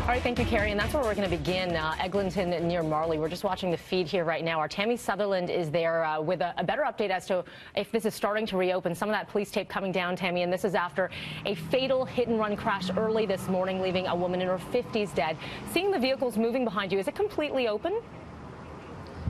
All right, thank you, Carrie. And that's where we're going to begin, Eglinton near Marley. We're just watching the feed here right now. Our Tammy Sutherland is there with a better update as to if this is starting to reopen. Some of that police tape coming down, Tammy, and this is after a fatal hit-and-run crash early this morning, leaving a woman in her 50s dead. Seeing the vehicles moving behind you, is it completely open?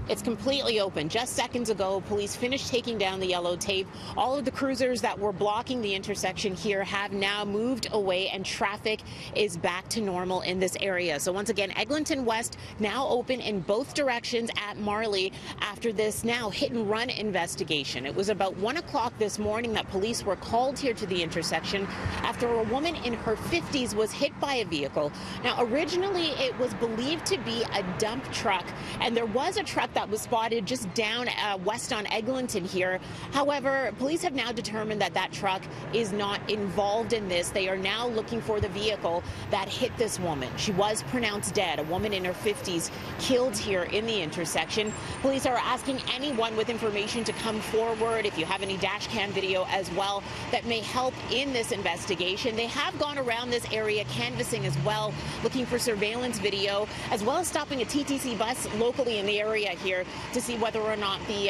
It's completely open. Just seconds ago, police finished taking down the yellow tape. All of the cruisers that were blocking the intersection here have now moved away, and traffic is back to normal in this area. So once again, Eglinton West now open in both directions at Marley after this now hit-and-run investigation. It was about 1 o'clock this morning that police were called here to the intersection after a woman in her 50s was hit by a vehicle. Now, originally, it was believed to be a dump truck, and there was a truck that was spotted just down west on Eglinton here. However, police have now determined that that truck is not involved in this. They are now looking for the vehicle that hit this woman. She was pronounced dead, a woman in her 50s killed here in the intersection. Police are asking anyone with information to come forward, if you have any dash cam video as well, that may help in this investigation. They have gone around this area canvassing as well, looking for surveillance video, as well as stopping a TTC bus locally in the area here to see whether or not the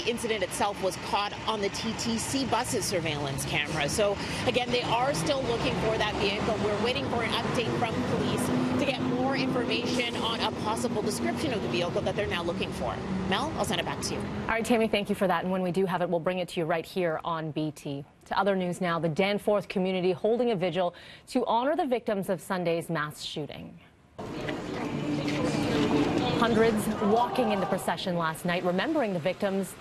incident itself was caught on the TTC bus's surveillance camera. So again, they are still looking for that vehicle. We're waiting for an update from police to get more information on a possible description of the vehicle that they're now looking for. Mel, I'll send it back to you. All right, Tammy, thank you for that. And when we do have it, we'll bring it to you right here on BT. To other news now, the Danforth community holding a vigil to honor the victims of Sunday's mass shooting. Hundreds walking in the procession last night, remembering the victims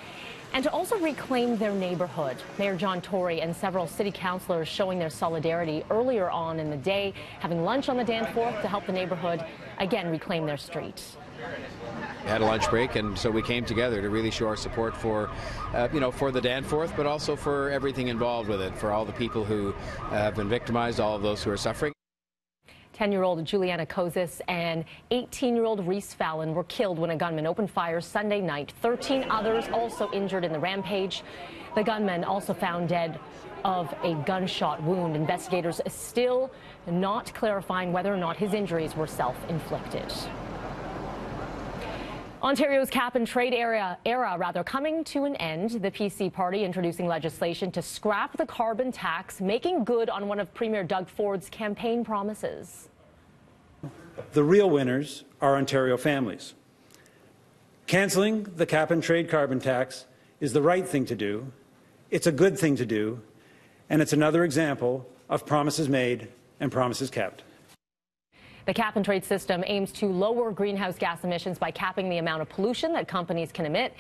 and to also reclaim their neighborhood. Mayor John Tory and several city councillors showing their solidarity earlier on in the day, having lunch on the Danforth to help the neighborhood again reclaim their street. We had a lunch break, and so we came together to really show our support for, for the Danforth, but also for everything involved with it, for all the people who have been victimized, all of those who are suffering. 10-year-old Juliana Kozis and 18-year-old Reese Fallon were killed when a gunman opened fire Sunday night. 13 others also injured in the rampage. The gunman also found dead of a gunshot wound. Investigators still not clarifying whether or not his injuries were self-inflicted. Ontario's cap-and-trade era coming to an end. The PC party introducing legislation to scrap the carbon tax, making good on one of Premier Doug Ford's campaign promises. The real winners are Ontario families. Cancelling the cap-and-trade carbon tax is the right thing to do, it's a good thing to do, and it's another example of promises made and promises kept. The cap-and-trade system aims to lower greenhouse gas emissions by capping the amount of pollution that companies can emit.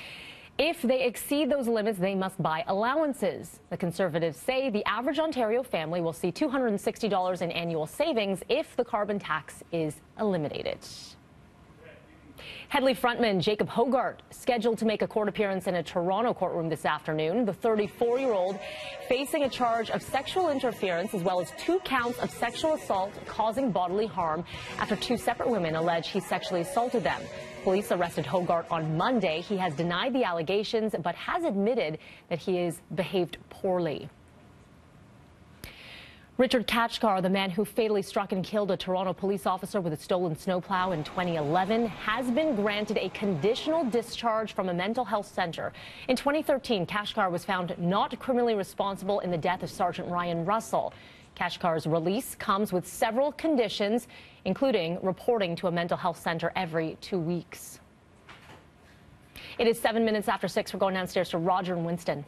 If they exceed those limits, they must buy allowances. The Conservatives say the average Ontario family will see $260 in annual savings if the carbon tax is eliminated. Headley frontman Jacob Hogarth scheduled to make a court appearance in a Toronto courtroom this afternoon. The 34-year-old facing a charge of sexual interference as well as 2 counts of sexual assault causing bodily harm after 2 separate women allege he sexually assaulted them. Police arrested Hogarth on Monday. He has denied the allegations but has admitted that he has behaved poorly. Richard Kachkar, the man who fatally struck and killed a Toronto police officer with a stolen snowplow in 2011, has been granted a conditional discharge from a mental health center. In 2013, Kachkar was found not criminally responsible in the death of Sergeant Ryan Russell. Kachkar's release comes with several conditions, including reporting to a mental health center every 2 weeks. It is 7 minutes after 6. We're going downstairs to Roger and Winston.